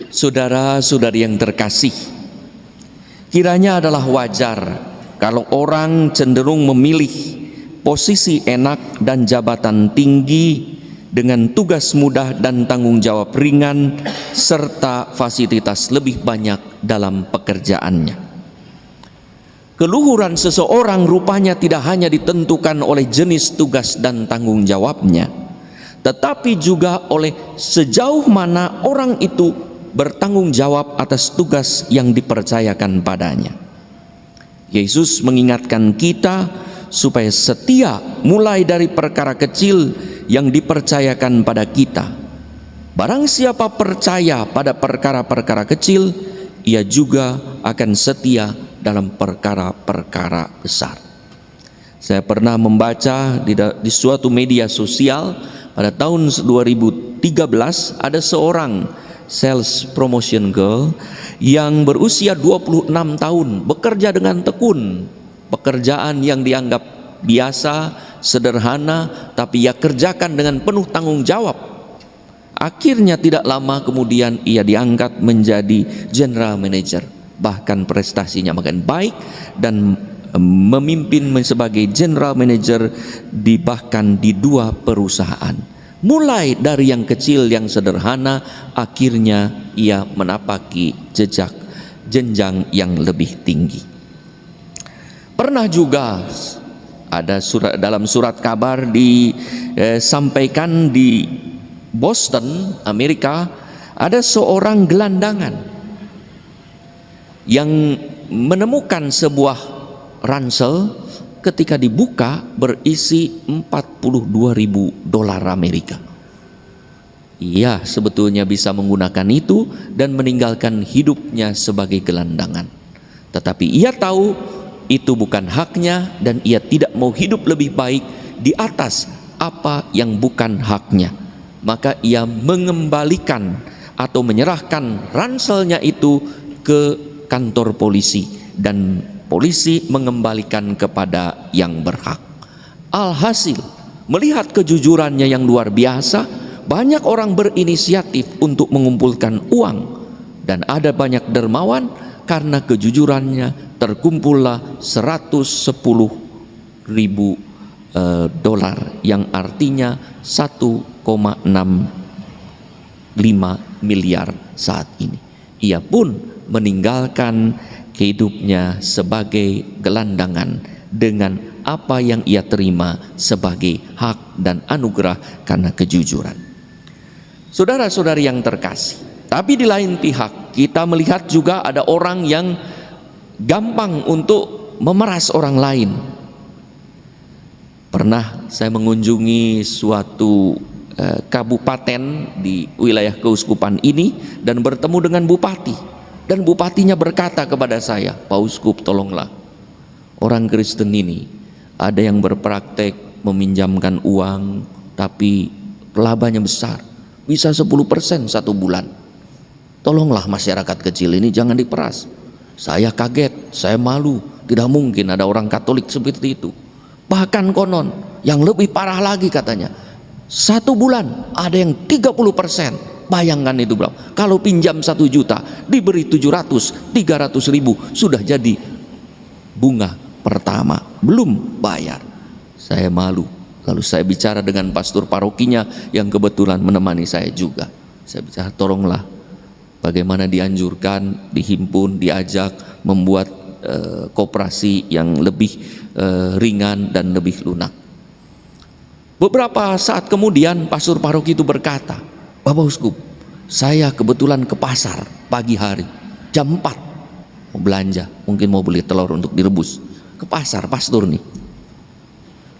Saudara-saudari yang terkasih, kiranya adalah wajar kalau orang cenderung memilih posisi enak dan jabatan tinggi dengan tugas mudah dan tanggung jawab ringan serta fasilitas lebih banyak dalam pekerjaannya. Keluhuran seseorang rupanya tidak hanya ditentukan oleh jenis tugas dan tanggung jawabnya, tetapi juga oleh sejauh mana orang itu bertanggung jawab atas tugas yang dipercayakan padanya. Yesus mengingatkan kita supaya setia mulai dari perkara kecil yang dipercayakan pada kita. Barang siapa percaya pada perkara-perkara kecil, ia juga akan setia dalam perkara-perkara besar. Saya pernah membaca di suatu media sosial pada tahun 2013 ada seorang sales promotion girl yang berusia 26 tahun bekerja dengan tekun, pekerjaan yang dianggap biasa, sederhana, tapi ia kerjakan dengan penuh tanggung jawab. Akhirnya tidak lama kemudian ia diangkat menjadi general manager, bahkan prestasinya makin baik dan memimpin sebagai general manager bahkan di 2 perusahaan. Mulai dari yang kecil yang sederhana, akhirnya ia menapaki jenjang yang lebih tinggi. Pernah juga ada dalam surat kabar disampaikan di Boston, Amerika, ada seorang gelandangan yang menemukan sebuah ransel, ketika dibuka berisi $42.000 Amerika. Ia sebetulnya bisa menggunakan itu dan meninggalkan hidupnya sebagai gelandangan. Tetapi ia tahu itu bukan haknya dan ia tidak mau hidup lebih baik di atas apa yang bukan haknya. Maka ia mengembalikan atau menyerahkan ranselnya itu ke kantor polisi dan polisi mengembalikan kepada yang berhak. Alhasil, melihat kejujurannya yang luar biasa, banyak orang berinisiatif untuk mengumpulkan uang, dan ada banyak dermawan karena kejujurannya terkumpullah $110.000 yang artinya 1,65 miliar saat ini. Ia pun meninggalkan hidupnya sebagai gelandangan dengan apa yang ia terima sebagai hak dan anugerah karena kejujuran. Saudara-saudari yang terkasih, tapi di lain pihak kita melihat juga ada orang yang gampang untuk memeras orang lain. Pernah saya mengunjungi suatu kabupaten di wilayah keuskupan ini dan bertemu dengan bupati. Dan bupatinya berkata kepada saya, "Pak Uskup, tolonglah, orang Kristen ini ada yang berpraktek meminjamkan uang tapi labanya besar, bisa 10% 1 bulan. Tolonglah masyarakat kecil ini jangan diperas." Saya kaget, saya malu, tidak mungkin ada orang Katolik seperti itu. Bahkan konon yang lebih parah lagi katanya, 1 bulan ada yang 30%. Bayangkan itu berapa? Kalau pinjam 1 juta diberi 300.000 sudah jadi bunga pertama, belum bayar. Saya malu. Lalu saya bicara dengan pastor parokinya yang kebetulan menemani saya juga. Saya bicara, tolonglah, bagaimana dianjurkan, dihimpun, diajak membuat koperasi yang lebih ringan dan lebih lunak. Beberapa saat kemudian pastor paroki itu berkata, "Bapak Uskup, saya kebetulan ke pasar pagi hari jam 4 mau belanja, mungkin mau beli telur untuk direbus. Ke pasar pastor nih.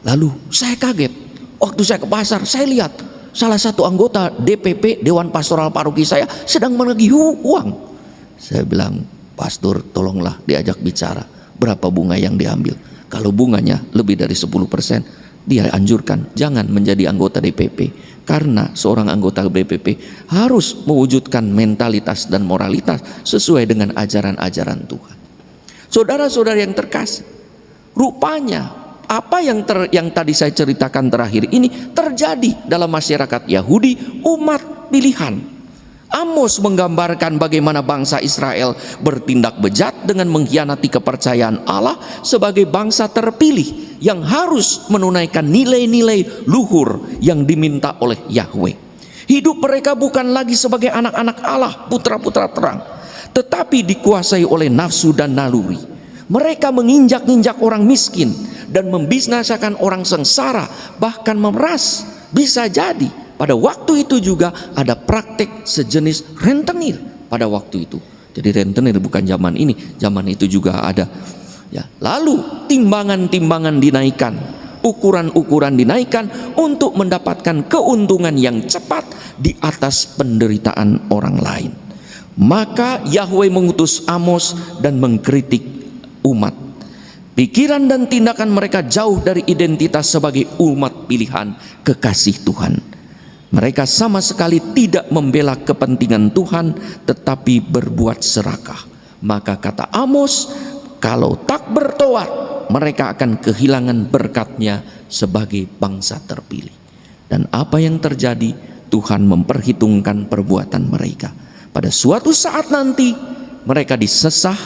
Lalu saya kaget, waktu saya ke pasar saya lihat salah satu anggota DPP Dewan Pastoral Paroki saya sedang menagih uang. Saya bilang, "Pastor, tolonglah diajak bicara, berapa bunga yang diambil. Kalau bunganya lebih dari 10%, dia anjurkan jangan menjadi anggota DPP. Karena seorang anggota DPP harus mewujudkan mentalitas dan moralitas sesuai dengan ajaran-ajaran Tuhan." Saudara-saudara yang terkasih, rupanya apa yang tadi saya ceritakan terakhir ini terjadi dalam masyarakat Yahudi, umat pilihan. Amos menggambarkan bagaimana bangsa Israel bertindak bejat dengan mengkhianati kepercayaan Allah sebagai bangsa terpilih yang harus menunaikan nilai-nilai luhur yang diminta oleh Yahweh. Hidup mereka bukan lagi sebagai anak-anak Allah, putra-putra terang, tetapi dikuasai oleh nafsu dan naluri. Mereka menginjak-injak orang miskin dan membinasakan orang sengsara, bahkan memeras. Bisa jadi pada waktu itu juga ada praktek sejenis rentenir pada waktu itu. Jadi rentenir bukan zaman ini, zaman itu juga ada. Ya, lalu timbangan-timbangan dinaikkan, ukuran-ukuran dinaikkan untuk mendapatkan keuntungan yang cepat di atas penderitaan orang lain. Maka Yahweh mengutus Amos dan mengkritik umat. Pikiran dan tindakan mereka jauh dari identitas sebagai umat pilihan kekasih Tuhan. Mereka sama sekali tidak membela kepentingan Tuhan, tetapi berbuat serakah. Maka kata Amos, kalau tak bertoat, mereka akan kehilangan berkatnya sebagai bangsa terpilih. Dan apa yang terjadi? Tuhan memperhitungkan perbuatan mereka. Pada suatu saat nanti, mereka disesah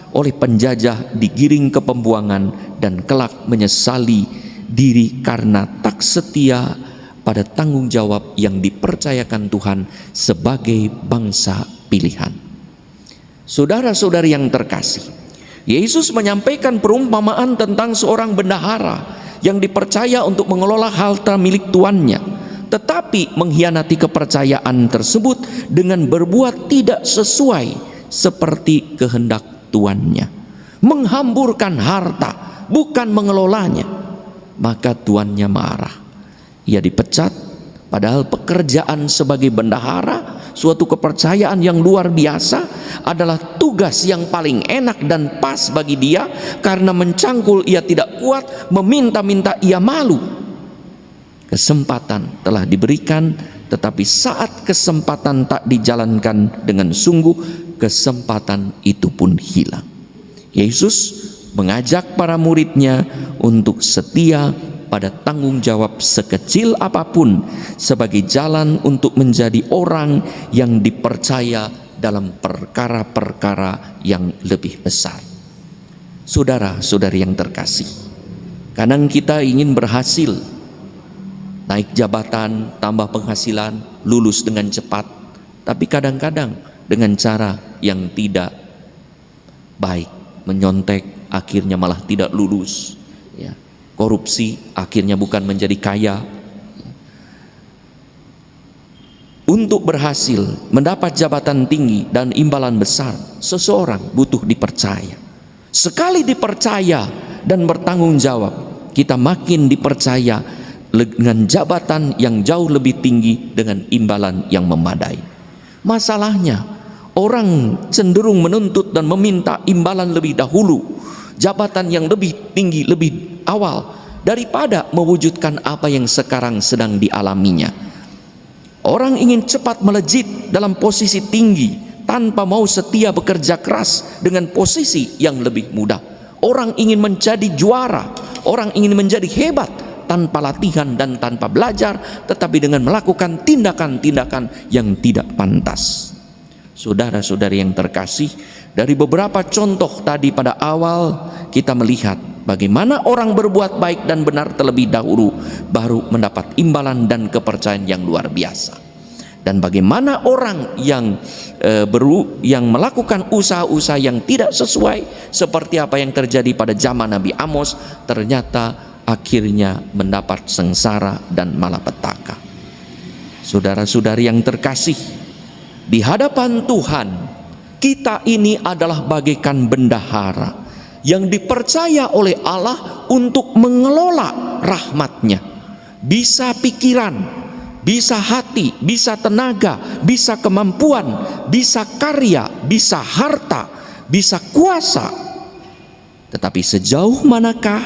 oleh penjajah, digiring ke pembuangan, dan kelak menyesali diri karena tak setia pada tanggung jawab yang dipercayakan Tuhan sebagai bangsa pilihan. Saudara-saudari yang terkasih, Yesus menyampaikan perumpamaan tentang seorang bendahara yang dipercaya untuk mengelola harta milik tuannya, tetapi mengkhianati kepercayaan tersebut dengan berbuat tidak sesuai seperti kehendak tuannya, menghamburkan harta bukan mengelolanya. Maka tuannya marah, ia dipecat, padahal pekerjaan sebagai bendahara, suatu kepercayaan yang luar biasa, adalah tugas yang paling enak dan pas bagi dia. Karena mencangkul ia tidak kuat, meminta-minta ia malu. Kesempatan telah diberikan, tetapi saat kesempatan tak dijalankan dengan sungguh, kesempatan itu pun hilang. Yesus mengajak para muridnya untuk setia pada tanggung jawab sekecil apapun sebagai jalan untuk menjadi orang yang dipercaya dalam perkara-perkara yang lebih besar. Saudara-saudari yang terkasih, kadang kita ingin berhasil, naik jabatan, tambah penghasilan, lulus dengan cepat, tapi kadang-kadang dengan cara yang tidak baik, menyontek akhirnya malah tidak lulus, ya. Korupsi akhirnya bukan menjadi kaya. Untuk berhasil mendapat jabatan tinggi dan imbalan besar, seseorang butuh dipercaya. Sekali dipercaya dan bertanggung jawab, kita makin dipercaya dengan jabatan yang jauh lebih tinggi dengan imbalan yang memadai. Masalahnya, orang cenderung menuntut dan meminta imbalan lebih dahulu, jabatan yang lebih tinggi, lebih awal, daripada mewujudkan apa yang sekarang sedang dialaminya. Orang ingin cepat melejit dalam posisi tinggi tanpa mau setia bekerja keras dengan posisi yang lebih mudah. Orang ingin menjadi juara, orang ingin menjadi hebat tanpa latihan dan tanpa belajar, tetapi dengan melakukan tindakan-tindakan yang tidak pantas. Saudara-saudari yang terkasih, dari beberapa contoh tadi pada awal kita melihat bagaimana orang berbuat baik dan benar terlebih dahulu baru mendapat imbalan dan kepercayaan yang luar biasa. Dan bagaimana orang yang melakukan usaha-usaha yang tidak sesuai seperti apa yang terjadi pada zaman Nabi Amos, ternyata akhirnya mendapat sengsara dan malapetaka. Saudara-saudari yang terkasih, di hadapan Tuhan, kita ini adalah bagaikan bendahara yang dipercaya oleh Allah untuk mengelola rahmat-Nya. Bisa pikiran, bisa hati, bisa tenaga, bisa kemampuan, bisa karya, bisa harta, bisa kuasa. Tetapi sejauh manakah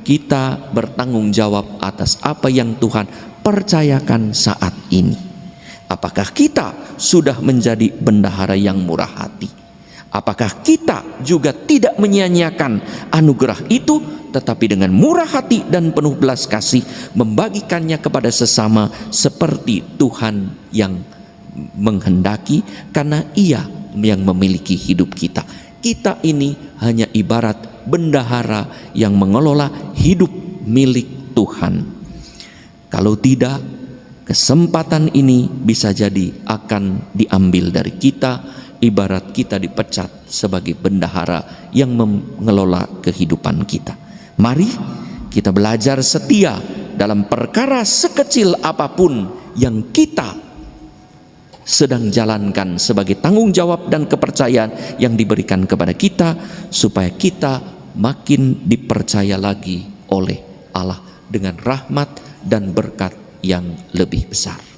kita bertanggung jawab atas apa yang Tuhan percayakan saat ini? Apakah kita sudah menjadi bendahara yang murah hati? Apakah kita juga tidak menyia-nyiakan anugerah itu, tetapi dengan murah hati dan penuh belas kasih membagikannya kepada sesama seperti Tuhan yang menghendaki, karena Ia yang memiliki hidup kita. Kita ini hanya ibarat bendahara yang mengelola hidup milik Tuhan. Kalau tidak, kesempatan ini bisa jadi akan diambil dari kita, ibarat kita dipecat sebagai bendahara yang mengelola kehidupan kita. Mari kita belajar setia dalam perkara sekecil apapun yang kita sedang jalankan sebagai tanggung jawab dan kepercayaan yang diberikan kepada kita, supaya kita makin dipercaya lagi oleh Allah dengan rahmat dan berkat yang lebih besar.